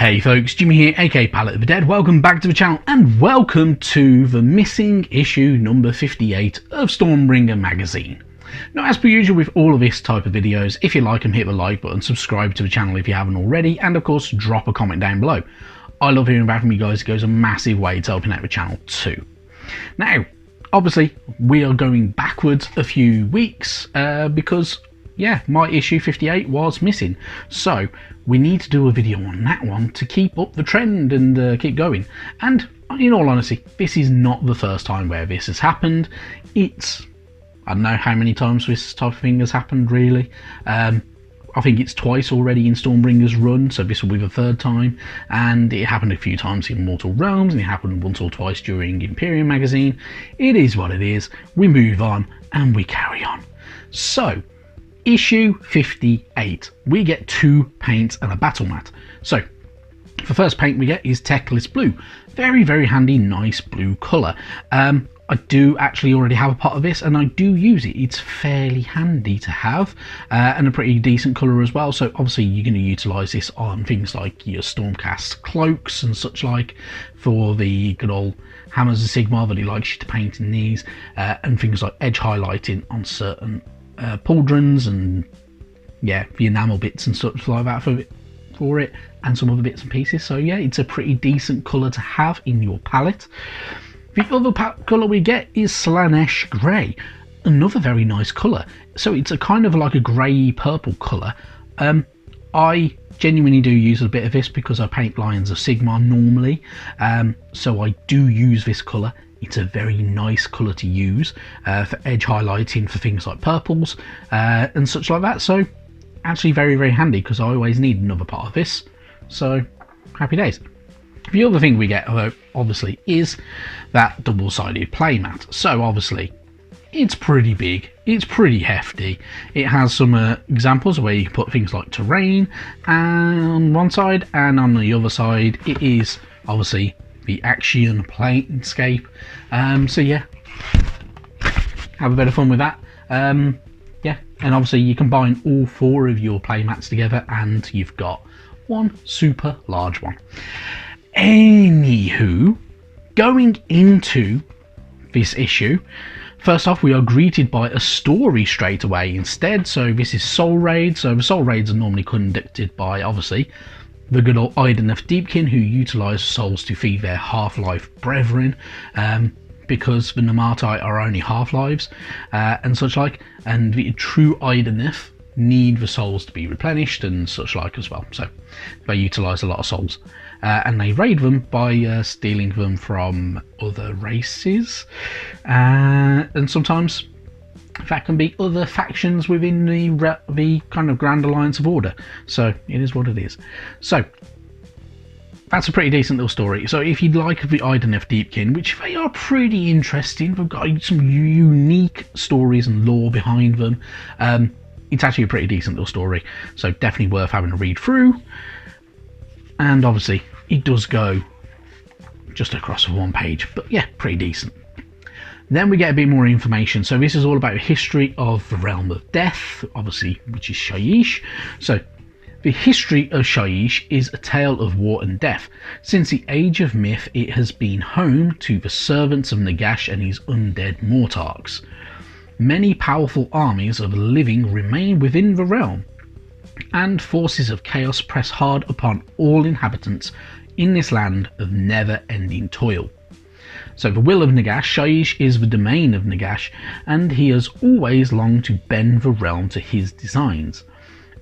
Hey folks, Jimmy here, aka Palette of the Dead. Welcome back to the channel and welcome to the missing issue number 58 of Stormbringer magazine. Now, as per usual with all of this type of videos, if you like them, hit the like button, subscribe to the channel if you haven't already, and of course drop a comment down below. I love hearing back from you guys. It goes a massive way to helping out the channel too. Now, obviously we are going backwards a few weeks because yeah, my issue 58 was missing, so we need to do a video on that one to keep up the trend and keep going. And in all honesty, this is not the first time where this has happened. It's, I don't know how many times this type of thing has happened really. I think it's twice already in Stormbringer's run, so this will be the third time, and it happened a few times in Mortal Realms, and it happened once or twice during Imperium magazine. It is what it is. We move on and we carry on. So issue 58, we get 2 paints and a battle mat. So the first paint we get is Techless Blue. Very handy, nice blue colour. I do actually already have a pot of this and I do use it. It's fairly handy to have and a pretty decent colour as well. So obviously you're going to utilise this on things like your Stormcast cloaks and such like, for the good old Hammers of Sigmar that he likes you to paint in these, and things like edge highlighting on certain pauldrons and yeah, the enamel bits and such like that for it, and some other bits and pieces. So yeah, it's a pretty decent colour to have in your palette. The other colour we get is Slaanesh Grey, another very nice colour. So it's a kind of like a grey purple colour. I genuinely do use a bit of this because I paint Lions of Sigmar normally, so I do use this colour. It's a very nice colour to use for edge highlighting for things like purples and such like that. So actually very handy because I always need another part of this. So happy days. The other thing we get, obviously, is that double-sided playmat. So obviously it's pretty big, it's pretty hefty. It has some examples where you can put things like terrain on one side, and on the other side it is obviously the action planescape. So yeah, have a bit of fun with that. Yeah, and obviously you combine all 4 of your playmats together and you've got one super large one. Anywho, going into this issue, first off we are greeted by a story straight away instead. So this is Soul Raid. So the Soul Raids are normally conducted by obviously the good old Ideneth Deepkin, who utilise souls to feed their half-life brethren, because the Namartite are only half-lives and such like, and the true Ideneth need the souls to be replenished and such like as well. So they utilise a lot of souls, and they raid them by stealing them from other races, and sometimes that can be other factions within the kind of Grand Alliance of Order. So it is what it is. So that's a pretty decent little story. So if you'd like the Ideneth Deepkin, which they are pretty interesting, they've got some unique stories and lore behind them. It's actually a pretty decent little story, so definitely worth having a read through. And obviously it does go just across 1 page, but yeah, pretty decent. Then we get a bit more information. So this is all about the history of the Realm of Death, obviously, which is Shyish. So the history of Shyish is a tale of war and death. Since the age of myth, it has been home to the servants of Nagash and his undead Mortarchs. Many powerful armies of the living remain within the realm, and forces of chaos press hard upon all inhabitants in this land of never-ending toil. So the will of Nagash, Shyish is the domain of Nagash, and he has always longed to bend the realm to his designs.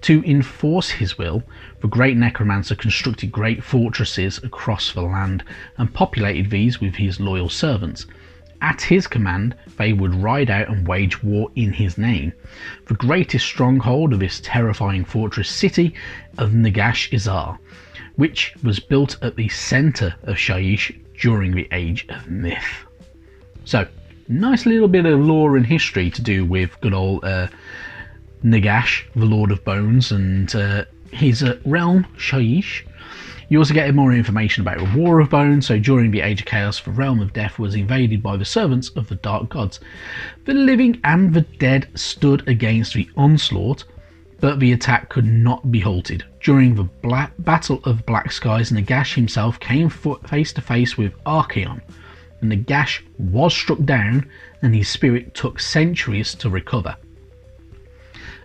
To enforce his will, the great necromancer constructed great fortresses across the land and populated these with his loyal servants. At his command, they would ride out and wage war in his name. The greatest stronghold of this terrifying fortress city of Nagash Izar, which was built at the centre of Shyish during the Age of Myth. So, nice little bit of lore and history to do with good old Nagash, the Lord of Bones, and his realm, Shyish. You also get more information about the War of Bones. So during the Age of Chaos, the Realm of Death was invaded by the servants of the Dark Gods. The living and the dead stood against the onslaught, but the attack could not be halted. During the Battle of Black Skies, Nagash himself came face to face with Archaon. Nagash was struck down and his spirit took centuries to recover.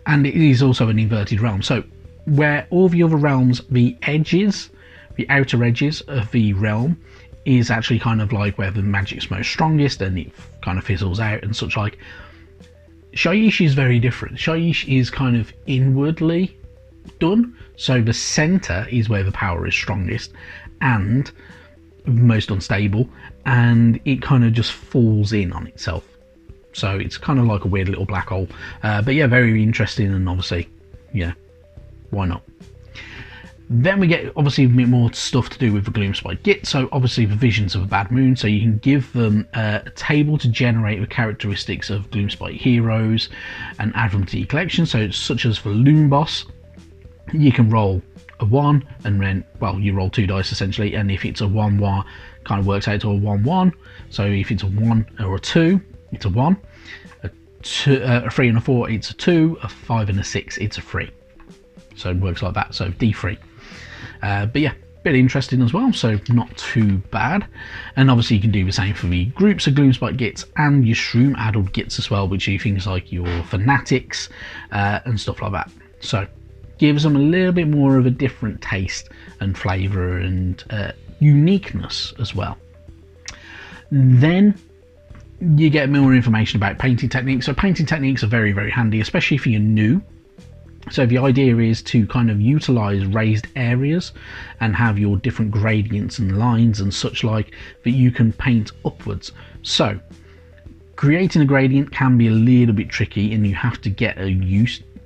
And it is also an inverted realm, so where all the other realms, the outer edges of the realm is actually kind of like where the magic's most strongest and it kind of fizzles out and such like. Shyish is very different. Shyish is kind of inwardly done, so the center is where the power is strongest and most unstable, and it kind of just falls in on itself, so it's kind of like a weird little black hole. But yeah, very interesting, and obviously, yeah, why not? Then we get obviously a bit more stuff to do with the Gloomspite Git. So obviously the Visions of a Bad Moon, so you can give them a table to generate the characteristics of Gloomspite heroes and add them to your collection. So such as for Loom Boss, you can roll a 1 and then, well, you roll 2 dice essentially, and if it's a 1-1, kind of works out to a 1-1. So if it's a 1 or a 2, it's a 1. A 3 and a 4, it's a 2. A 5 and a 6, it's a 3. So it works like that. So D3. But yeah, bit interesting as well, so not too bad. And obviously you can do the same for the groups of Gloomspite Gits and your Shroom Addled Gits as well, which are things like your Fanatics and stuff like that. So gives them a little bit more of a different taste and flavour and uniqueness as well. Then you get more information about painting techniques. So painting techniques are very, very handy, especially if you're new. So the idea is to kind of utilize raised areas and have your different gradients and lines and such like that you can paint upwards. So creating a gradient can be a little bit tricky, and you have to get a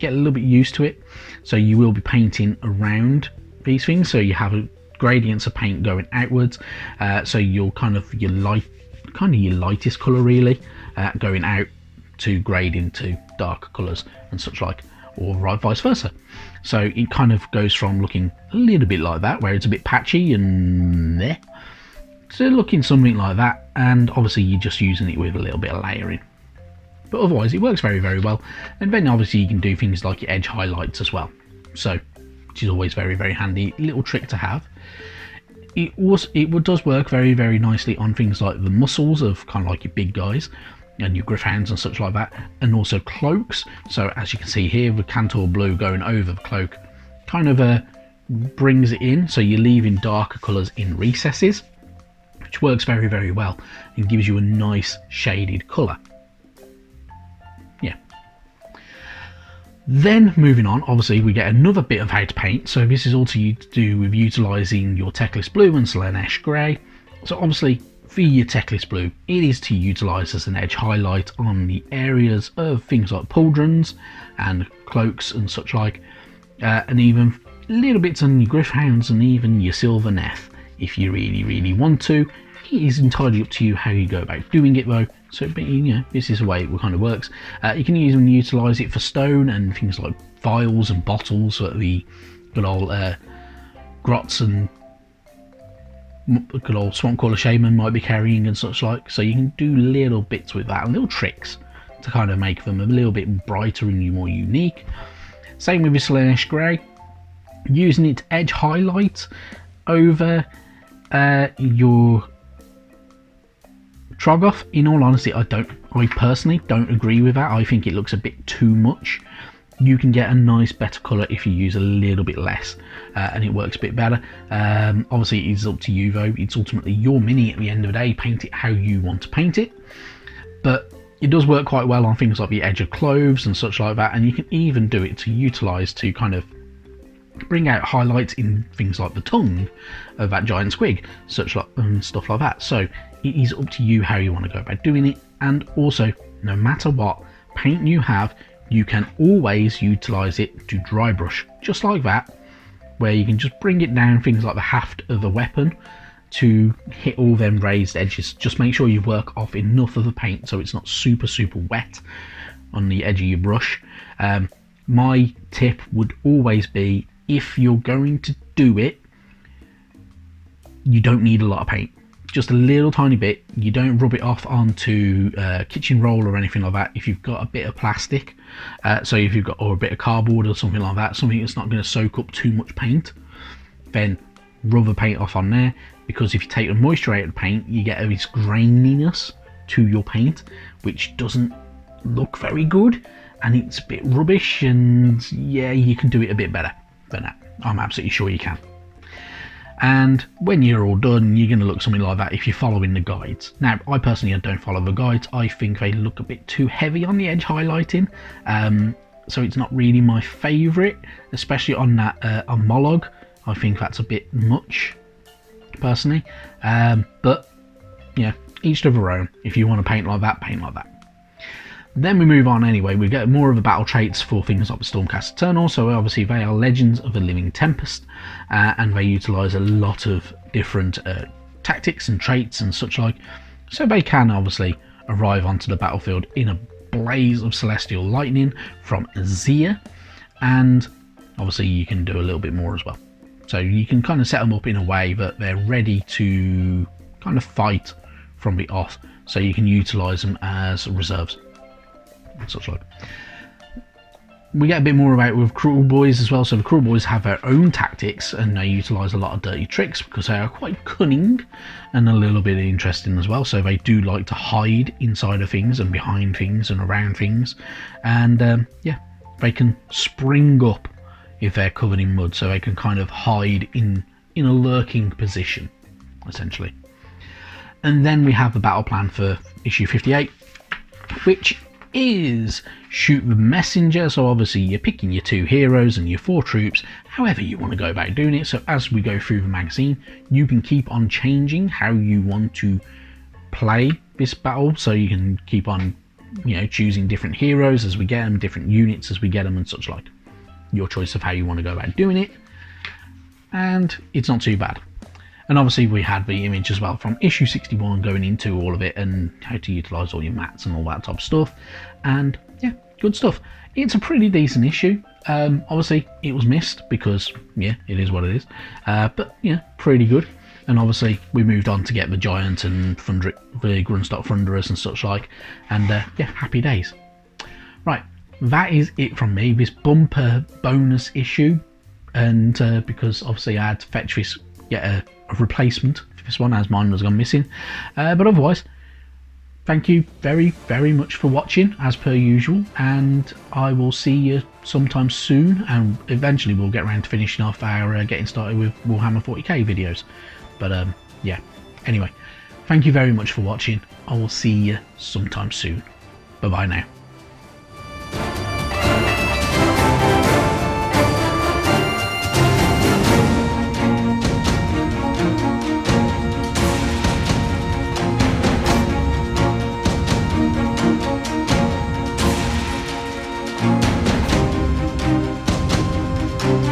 little bit used to it. So you will be painting around these things, so you have gradients of paint going outwards, so you'll kind of your lightest color really going out to grade into darker colors and such like, or right vice versa. So it kind of goes from looking a little bit like that, where it's a bit patchy and there, to looking something like that, and obviously you're just using it with a little bit of layering. But otherwise it works very, very well. And then obviously you can do things like your edge highlights as well, so which is always very, very handy little trick to have. It does work very, very nicely on things like the muscles of kind of like your big guys and your Griffhounds and such like that, and also cloaks. So as you can see here, the Cantor Blue going over the cloak kind of brings it in, so you're leaving darker colours in recesses, which works very, very well and gives you a nice shaded colour. Yeah. Then moving on, obviously we get another bit of how to paint. So this is all to do with utilising your Teclis Blue and Slaanesh Grey. So obviously for your Teclis Blue, it is to utilise as an edge highlight on the areas of things like pauldrons and cloaks and such like, and even little bits on your Griffhounds and even your Silver Neth if you really, really want to. It is entirely up to you how you go about doing it though. So, but, you know, this is the way it kind of works. You can even utilise it for stone and things like vials and bottles that the good old grots and good old Swamp Caller Shaman might be carrying and such like. So you can do little bits with that and little tricks to kind of make them a little bit brighter and more unique. Same with your Slaanesh Grey, using it to edge highlight over your Troggoth. In all honesty, I personally don't agree with that. I think it looks a bit too much. You can get a nice better colour if you use a little bit less, and it works a bit better. Obviously it's up to you though, it's ultimately your mini at the end of the day. Paint it how you want to paint it, but it does work quite well on things like the edge of cloves and such like that, and you can even do it to utilise to kind of bring out highlights in things like the tongue of that giant squig, such like and stuff like that. So it is up to you how you want to go about doing it. And also, no matter what paint you have, you can always utilise it to dry brush, just like that, where you can just bring it down things like the haft of a weapon to hit all them raised edges. Just make sure you work off enough of the paint so it's not super, super wet on the edge of your brush. My tip would always be, if you're going to do it, you don't need a lot of paint. just a little tiny bit. You don't rub it off onto kitchen roll or anything like that. If you've got a bit of plastic, so if you've got, or a bit of cardboard or something like that, something that's not going to soak up too much paint, then rub the paint off on there, because if you take the moisture out of the paint, you get this graininess to your paint, which doesn't look very good, and it's a bit rubbish. And yeah, you can do it a bit better than that. I'm absolutely sure you can. And when you're all done, you're going to look something like that if you're following the guides. Now, I personally don't follow the guides. I think they look a bit too heavy on the edge highlighting, so it's not really my favourite, especially on that on Mollog. I think that's a bit much, personally. But yeah, each to their own. If you want to paint like that, paint like that. Then we move on anyway. We get more of the battle traits for things like the Stormcast Eternal. So obviously they are Legends of the Living Tempest, and they utilise a lot of different tactics and traits and such like. So they can obviously arrive onto the battlefield in a blaze of celestial lightning from Azir, and obviously you can do a little bit more as well. So you can kind of set them up in a way that they're ready to kind of fight from the off, so you can utilise them as reserves. Such like. We get a bit more about with Cruel Boys as well. So the Cruel Boys have their own tactics, and they utilise a lot of dirty tricks because they are quite cunning and a little bit interesting as well. So they do like to hide inside of things and behind things and around things, and yeah, they can spring up if they're covered in mud, so they can kind of hide in a lurking position, essentially. And then we have the battle plan for issue 58, which is shoot the messenger. So obviously you're picking your 2 heroes and your 4 troops, however you want to go about doing it. So as we go through the magazine, you can keep on changing how you want to play this battle. So you can keep on, you know, choosing different heroes as we get them, different units as we get them, and such like. Your choice of how you want to go about doing it, and it's not too bad. And obviously we had the image as well from issue 61 going into all of it and how to utilise all your mats and all that type of stuff. And yeah, good stuff. It's a pretty decent issue. Obviously it was missed because yeah, it is what it is, but yeah, pretty good. And obviously we moved on to get the Giant and the Grunstock Thunderers and such like, and yeah, happy days. Right, that is it from me, this bumper bonus issue. And because obviously I had to fetch this, get a replacement for this one, as mine was gone missing. But otherwise, thank you very, very much for watching, as per usual, and I will see you sometime soon, and eventually we'll get around to finishing off our getting started with Warhammer 40k videos. But yeah, anyway, thank you very much for watching. I will see you sometime soon. Bye bye now.